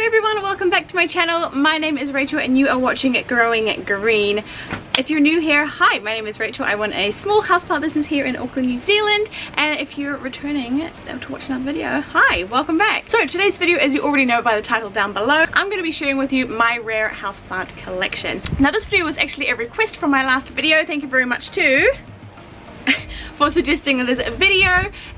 everyone, welcome back to my channel. My name is Rachel and you are watching Growing Green. If you're new here, hi, my name is Rachel. I run a small houseplant business here in Auckland, New Zealand. And if you're returning to watch another video, hi, welcome back. So today's video, as you already know by the title down below, I'm going to be sharing with you my rare houseplant collection. Now this video was actually a request from my last video. Thank you very much too for suggesting this video,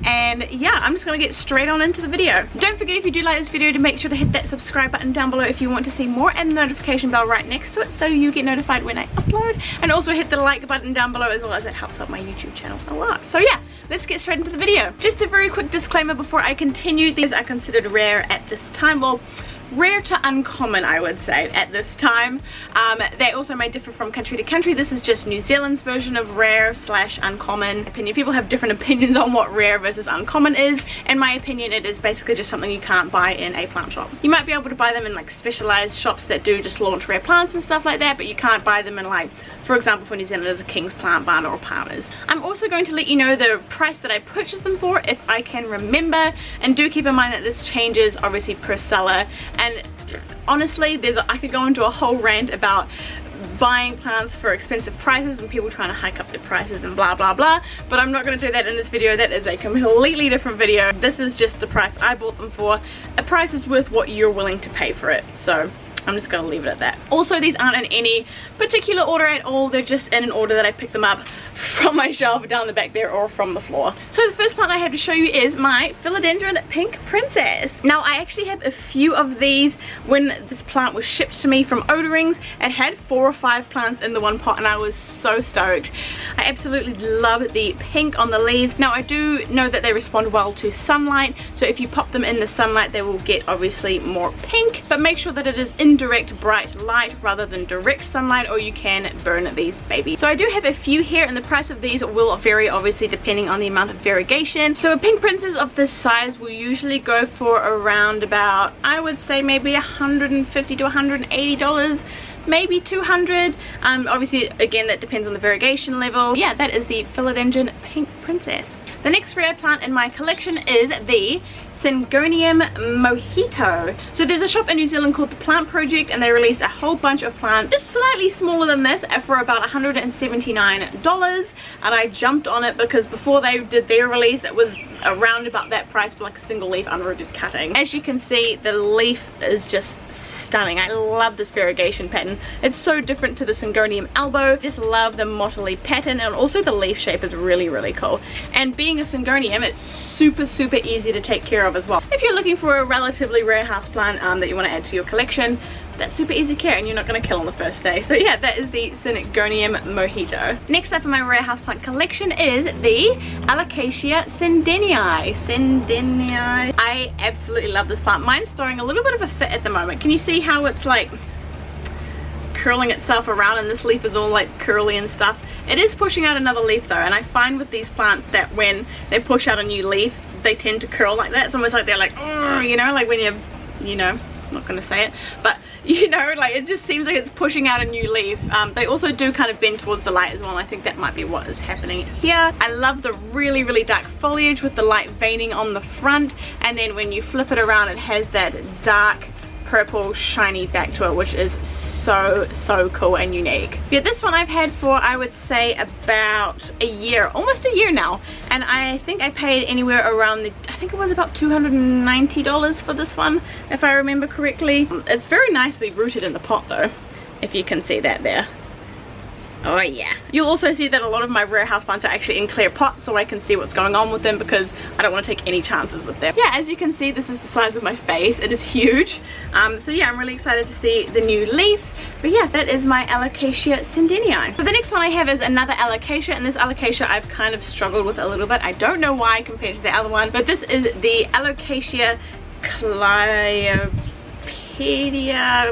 and yeah, I'm just gonna get straight on into the video. Don't forget, if you do like this video, to make sure to hit that subscribe button down below if you want to see more, and the notification bell right next to it so you get notified when I upload, and also hit the like button down below as well, as it helps out my YouTube channel a lot. So yeah, let's get straight into the video. Just a very quick disclaimer before I continue: these are considered rare at this time. Well, rare to uncommon, I would say, at this time. They also may differ from country to country. This is just New Zealand's version of rare slash uncommon opinion. People have different opinions on what rare versus uncommon is. In my opinion, it is basically just something you can't buy in a plant shop. You might be able to buy them in like specialized shops that do just launch rare plants and stuff like that, but you can't buy them in, like, for example, for New Zealand, there's a King's Plant Barn or Palmer's. I'm also going to let you know the price that I purchased them for if I can remember, and do keep in mind that this changes obviously per seller. And honestly, I could go into a whole rant about buying plants for expensive prices and people trying to hike up their prices and blah blah blah, but I'm not going to do that in this video. That is a completely different video. This is just the price I bought them for. A price is worth what you're willing to pay for it, so I'm just going to leave it at that. Also, these aren't in any particular order at all. They're just in an order that I picked them up from my shelf down the back there, or from the floor. So the first plant I have to show you is my Philodendron Pink Princess. Now, I actually have a few of these. When this plant was shipped to me from Odorings, it had 4 or 5 plants in the one pot, and I was so stoked. I absolutely love the pink on the leaves. Now, I do know that they respond well to sunlight, so if you pop them in the sunlight, they will get obviously more pink, but make sure that it is indirect bright light rather than direct sunlight, or you can burn these babies. So I do have a few here, and the price of these will vary obviously depending on the amount of variegation. So a pink princess of this size will usually go for around about, I would say, maybe $150 to $180, maybe $200. Obviously, again, that depends on the variegation level. Yeah, that is the Philodendron Pink Princess. The next rare plant in my collection is the Syngonium mojito. So there's a shop in New Zealand called The Plant Project, and they released a whole bunch of plants just slightly smaller than this for about $179, and I jumped on it because before they did their release, it was around about that price for like a single leaf unrooted cutting. As you can see, the leaf is just stunning. I love this variegation pattern. It's so different to the Syngonium elbow. Just love the mottly pattern, and also the leaf shape is really, really cool. And being a Syngonium, it's super easy to take care of as well. If you're looking for a relatively rare houseplant that you want to add to your collection, that's super easy care, and you're not going to kill on the first day. So yeah, that is the Syngonium mojito. Next up in my rare houseplant collection is the Alocasia centennial. I absolutely love this plant. Mine's throwing a little bit of a fit at the moment. Can you see how it's like curling itself around, and this leaf is all like curly and stuff? It is pushing out another leaf though, and I find with these plants that when they push out a new leaf, they tend to curl like that. It's almost like they're like, you know, like when you know, I'm not going to say it, but you know, like it just seems like it's pushing out a new leaf. They also do kind of bend towards the light as well, and I think that might be what is happening here. I love the really dark foliage with the light veining on the front, and then when you flip it around, it has that dark purple shiny back to it, which is so cool and unique. Yeah, this one I've had for, I would say, about a year, almost a year now, and I think I paid anywhere around I think it was about $290 for this one, if I remember correctly. It's very nicely rooted in the pot though, if you can see that there. Oh yeah. You'll also see that a lot of my rare houseplants are actually in clear pots, so I can see what's going on with them because I don't want to take any chances with them. Yeah, as you can see, this is the size of my face. It is huge. So yeah, I'm really excited to see the new leaf. But yeah, that is my Alocasia centennial. So the next one I have is another Alocasia, and this Alocasia I've kind of struggled with a little bit. I don't know why compared to the other one, but this is the Alocasia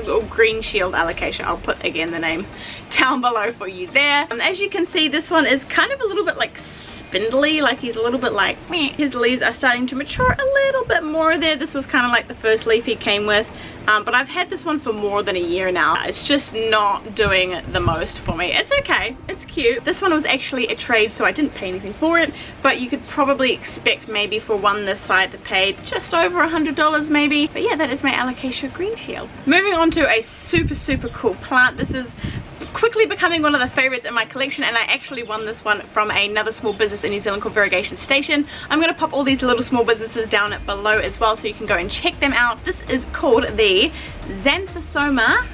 or green shield alocasia. I'll put again the name down below for you there. As you can see, this one is kind of a little bit like spindly, like he's a little bit like meh. His leaves are starting to mature a little bit more there. This was kind of like the first leaf he came with. but I've had this one for more than a year now. It's just not doing the most for me. It's okay, it's cute. This one was actually a trade, so I didn't pay anything for it, but you could probably expect maybe for one this side to pay just over $100 maybe. But yeah, that is my Alocasia green shield. Moving on to a super cool plant. This is quickly becoming one of the favorites in my collection, and I actually won this one from another small business in New Zealand called Variegation Station. I'm going to pop all these little small businesses down below as well, so you can go and check them out. This is called the Xanthosoma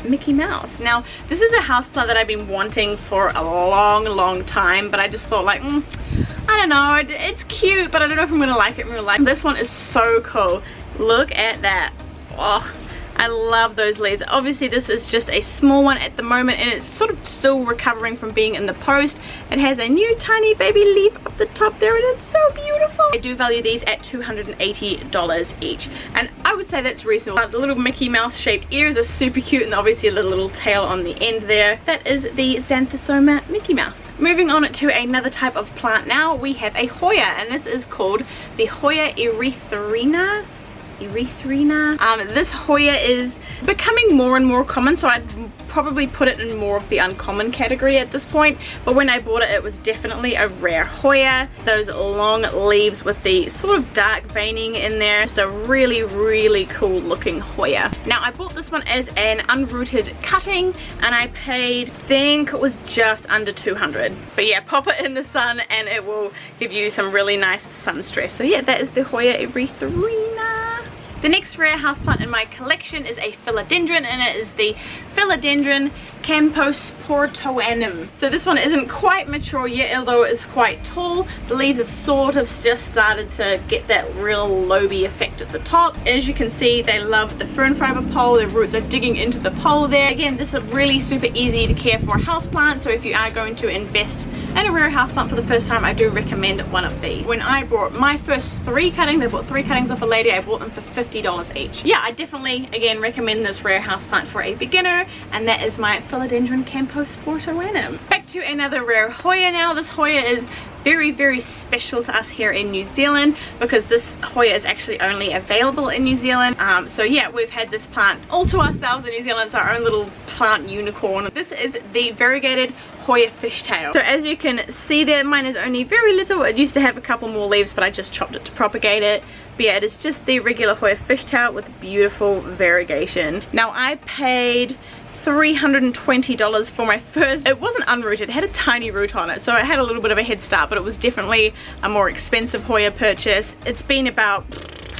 Mickey Mouse. Now this is a houseplant that I've been wanting for a long time, but I just thought like, I don't know, it's cute, but I don't know if I'm going to like it in real life. This one is so cool. Look at that. Oh, I love those leaves. Obviously this is just a small one at the moment, and it's sort of still recovering from being in the post. It has a new tiny baby leaf up the top there, and it's so beautiful. I do value these at $280 each, and I would say that's reasonable. The little Mickey Mouse shaped ears are super cute, and obviously the little tail on the end there. That is the Xanthosoma Mickey Mouse. Moving on to another type of plant now, we have a Hoya, and this is called the Hoya urethrina. This Hoya is becoming more and more common, so I'd probably put it in more of the uncommon category at this point, but when I bought it, it was definitely a rare Hoya. Those long leaves with the sort of dark veining in there, just a really cool looking Hoya. Now I bought this one as an unrooted cutting, and I paid, I think it was just under $200. But yeah, pop it in the sun and it will give you some really nice sun stress. So yeah, that is the Hoya urethrina. The next rare houseplant in my collection is a philodendron, and it is the Philodendron camposportoanum. So this one isn't quite mature yet, although it is quite tall. The leaves have sort of just started to get that real loby effect at the top. As you can see, they love the fern fiber pole. Their roots are digging into the pole there. Again, this is really super easy to care for houseplant, so if you are going to invest in a rare houseplant for the first time, I do recommend one of these. When I bought my first 3 cuttings, I bought 3 cuttings off a lady. I bought them for $50 each. Yeah, I definitely, again, recommend this rare houseplant for a beginner, and that is my Philodendron camposportoanum. Back to another rare Hoya now. This Hoya is very special to us here in New Zealand, because this Hoya is actually only available in New Zealand. So yeah, we've had this plant all to ourselves in New Zealand. It's our own little plant unicorn. This is the Variegated Hoya fishtail. So as you can see there, mine is only very little. It used to have a couple more leaves, but I just chopped it to propagate it. But yeah, it is just the regular Hoya fishtail with beautiful variegation. Now I paid $320 for my first. It wasn't unrooted, it had a tiny root on it, so it had a little bit of a head start, but it was definitely a more expensive Hoya purchase. It's been about,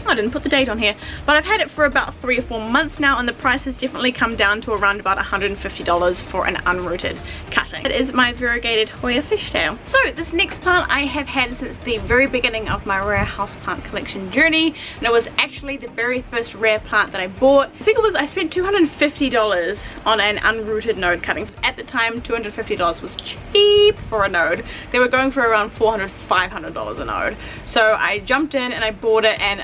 I didn't put the date on here, but I've had it for about 3 or 4 months now, and the price has definitely come down to around about $150 for an unrooted cutting. It is my variegated Hoya fishtail. So this next plant I have had since the very beginning of my rare houseplant collection journey, and it was actually the very first rare plant that I bought. I spent $250 on an unrooted node cutting. At the time, $250 was cheap for a node. They were going for around $400, $500 a node. So I jumped in and I bought it, and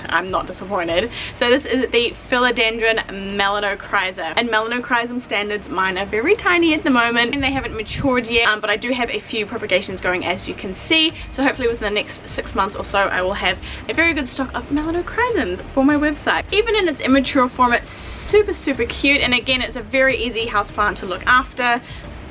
I'm not disappointed. So this is the Philodendron melanochrysum. And melanochrysum standards, mine are very tiny at the moment and they haven't matured yet, but I do have a few propagations going, as you can see. So hopefully within the next 6 months or so, I will have a very good stock of melanochrysums for my website. Even in its immature form, it's super cute, and again, it's a very easy houseplant to look after.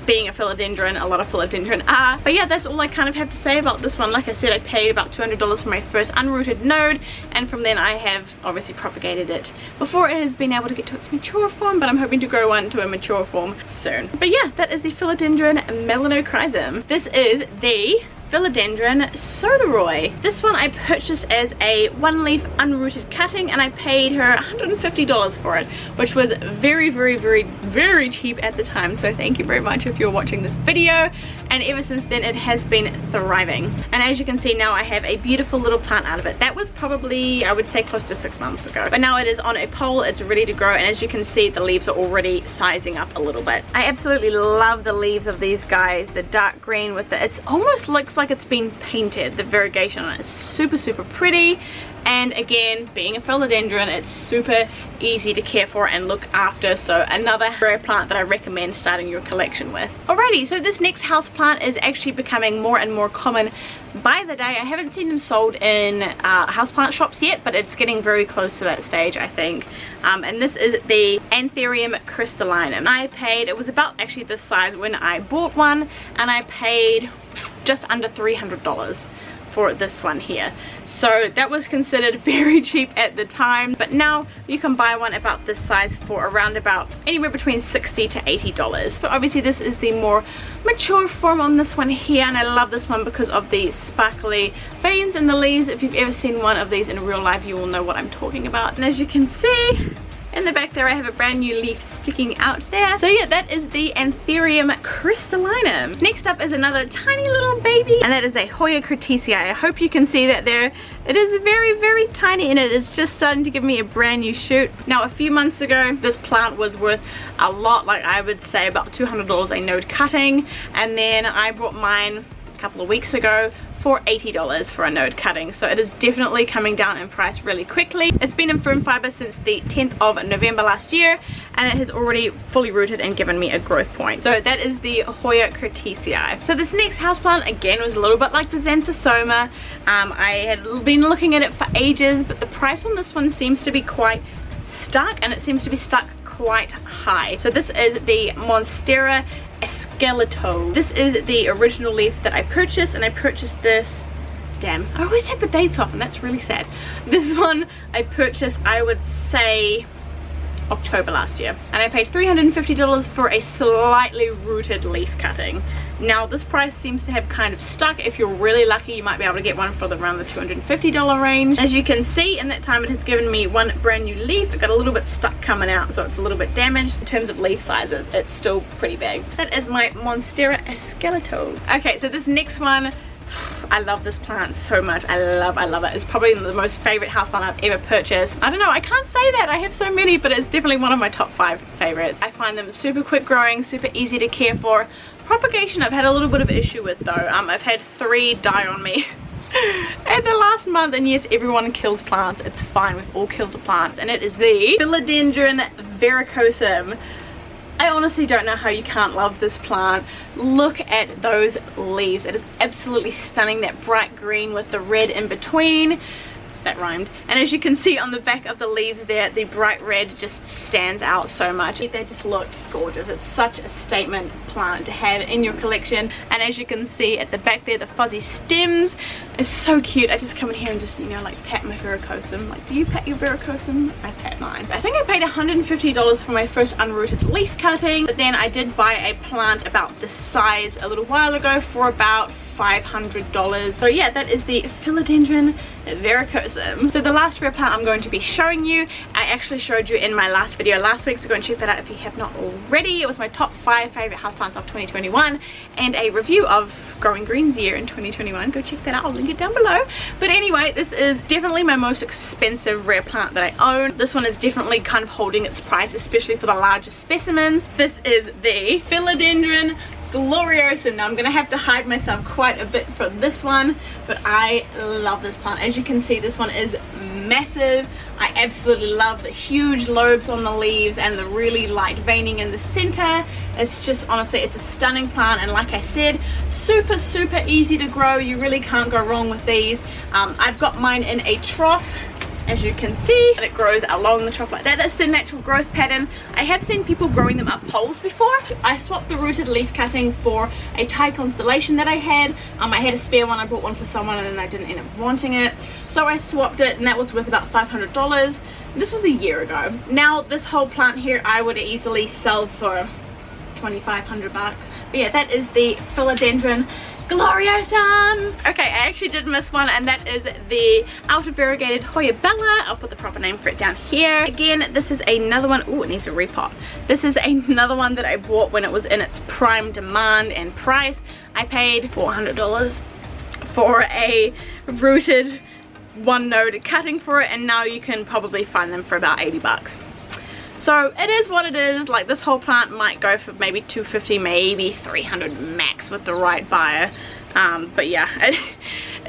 Being a philodendron, a lot of philodendron are. But yeah, that's all I kind of have to say about this one. Like I said, I paid about $200 for my first unrooted node, and from then I have obviously propagated it before it has been able to get to its mature form, but I'm hoping to grow one to a mature form soon. But yeah, that is the Philodendron melanochrysum. This is the Philodendron sodiroi. This one I purchased as a 1-leaf unrooted cutting, and I paid her $150 for it, which was very cheap at the time, so thank you very much if you're watching this video. And ever since then it has been thriving, and as you can see now I have a beautiful little plant out of it. That was probably, I would say, close to 6 months ago, but now it is on a pole, it's ready to grow, and as you can see the leaves are already sizing up a little bit. I absolutely love the leaves of these guys, the dark green with the, it almost looks like it's been painted. The variegation on it is super pretty. And again, being a philodendron, it's super easy to care for and look after, so another rare plant that I recommend starting your collection with. Alrighty, so this next house plant is actually becoming more and more common by the day. I haven't seen them sold in houseplant shops yet, but it's getting very close to that stage, I think. And this is the Anthurium crystallinum. it was about actually this size when I bought one, and I paid just under $300 for this one here. So that was considered very cheap at the time, but now you can buy one about this size for around about anywhere between $60 to $80. But obviously this is the more mature form on this one here, and I love this one because of the sparkly veins in the leaves. If you've ever seen one of these in real life, you will know what I'm talking about. And as you can see, in the back there I have a brand new leaf sticking out there. So yeah, that is the Anthurium crystallinum. Next up is another tiny little baby, and that is a Hoya curtisii. I hope you can see that there. It is very tiny, and it is just starting to give me a brand new shoot. Now a few months ago this plant was worth a lot, like I would say about $200 a node cutting, and then I bought mine a couple of weeks ago for $80 for a node cutting. So it is definitely coming down in price really quickly. It's been in firm fiber since the 10th of November last year, and it has already fully rooted and given me a growth point. So that is the Hoya curtisii. So this next houseplant again was a little bit like the Xanthosoma. I had been looking at it for ages, but the price on this one seems to be quite stuck, and it seems to be stuck quite high. So this is the Monstera esqueleto. This is the original leaf that I purchased, and I purchased this, damn, I always take the dates off and that's really sad. This one I purchased, I would say October last year, and I paid $350 for a slightly rooted leaf cutting. Now this price seems to have kind of stuck. If you're really lucky, you might be able to get one for around the $250 range. As you can see, in that time it has given me one brand new leaf. It got a little bit stuck coming out, so it's a little bit damaged. In terms of leaf sizes, it's still pretty big. That is my Monstera esqueleto. Okay, so this next one, I love this plant so much. I love it. It's probably the most favorite houseplant I've ever purchased. I don't know, I can't say that. I have so many, but it's definitely one of my top 5 favorites. I find them super quick growing, super easy to care for. Propagation I've had a little bit of issue with though. I've had 3 die on me in the last month, and yes, everyone kills plants. It's fine, we've all killed the plants, and it is the Philodendron verrucosum. I honestly don't know how you can't love this plant. Look at those leaves. It is absolutely stunning, that bright green with the red in between. That rhymed. And as you can see on the back of the leaves there, the bright red just stands out so much. They just look gorgeous. It's such a statement plant to have in your collection. And as you can see at the back there, the fuzzy stems is so cute. I just come in here and just, you know, like pat my verrucosum. Like, do you pat your verrucosum? I pat mine. I think I paid $150 for my first unrooted leaf cutting, but then I did buy a plant about this size a little while ago for about $500. So yeah, that is the Philodendron verrucosum. So the last rare plant I'm going to be showing you, I actually showed you in my last video last week, so go and check that out if you have not already. It was my top 5 favorite houseplants of 2021 and a review of Growing Green's year in 2021. Go check that out, I'll link it down below. But anyway, this is definitely my most expensive rare plant that I own. This one is definitely kind of holding its price, especially for the larger specimens. This is the Philodendron gloriosum. Now I'm gonna have to hide myself quite a bit for this one, but I love this plant. As you can see, this one is massive. I absolutely love the huge lobes on the leaves and the really light veining in the center. It's just, honestly, it's a stunning plant, and like I said, super easy to grow. You really can't go wrong with these. I've got mine in a trough, as you can see, and it grows along the trough like that. That's the natural growth pattern. I have seen people growing them up poles before. I swapped the rooted leaf cutting for a Thai constellation that I had. I had a spare one. I bought one for someone and then I didn't end up wanting it, so I swapped it, and that was worth about $500. This was a year ago. Now this whole plant here I would easily sell for $2,500. But yeah, that is the Philodendron gloriosum. Okay, I actually did miss one, and that is the outer variegated Hoya bella. I'll put the proper name for it down here. Again, this is another one. Oh, it needs a repot. This is another one that I bought when it was in its prime demand and price. I paid $400 for a rooted 1 node cutting for it, and now you can probably find them for about $80. So it is what it is. Like, this whole plant might go for maybe $250, maybe $300 max with the right buyer. But yeah,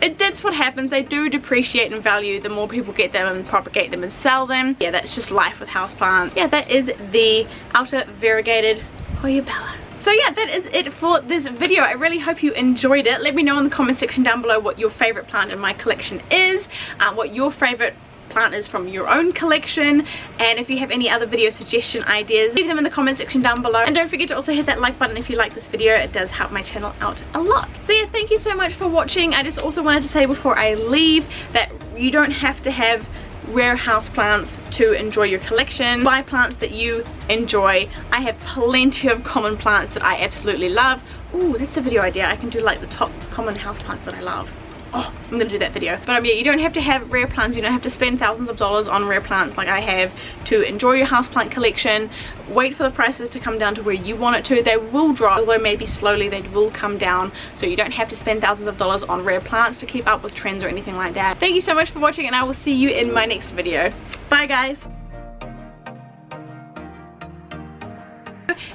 that's what happens. They do depreciate in value the more people get them and propagate them and sell them. Yeah, that's just life with houseplants. Yeah, that is the outer variegated Hoya Bella. So yeah, that is it for this video. I really hope you enjoyed it. Let me know in the comment section down below what your favorite plant in my collection is, what your favorite plant is from your own collection, and if you have any other video suggestion ideas, leave them in the comment section down below. And don't forget to also hit that like button if you like this video. It does help my channel out a lot. So yeah, thank you so much for watching. I just also wanted to say before I leave that you don't have to have rare houseplants to enjoy your collection. Buy plants that you enjoy. I have plenty of common plants that I absolutely love. Ooh, that's a video idea. I can do like the top common houseplants that I love. Oh, I'm gonna do that video. But yeah, you don't have to have rare plants. You don't have to spend thousands of dollars on rare plants like I have to enjoy your houseplant collection. Wait for the prices to come down to where you want it to. They will drop, although maybe slowly they will come down. So you don't have to spend thousands of dollars on rare plants to keep up with trends or anything like that. Thank you so much for watching, and I will see you in my next video. Bye guys.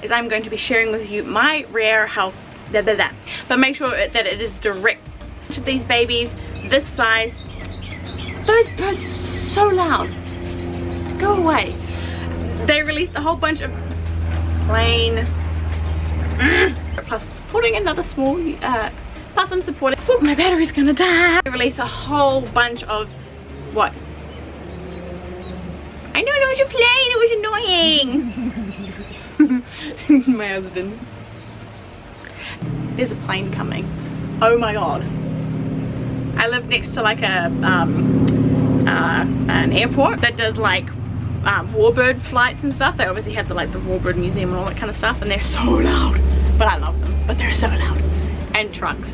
Is I'm going to be sharing with you my rare house, but make sure that it is direct. Of these babies this size. Those birds are so loud. Go away. They released a whole bunch of plain plus I'm supporting another small plus I'm supporting, oh, my battery's gonna die. They released a whole bunch of what? I know it was a plane, it was annoying. My husband. There's a plane coming. Oh my god. I live next to like a an airport that does like warbird flights and stuff. They obviously have the like the warbird museum and all that kind of stuff, and they're so loud. But I love them. But they're so loud. And trucks.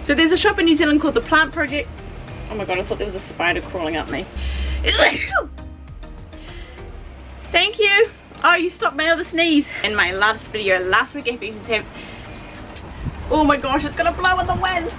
So there's a shop in New Zealand called the Plant Project. Oh my god, I thought there was a spider crawling up me. Thank you. Oh, you stopped my other sneeze. In my last video last week, if you have, oh my gosh, it's gonna blow in the wind.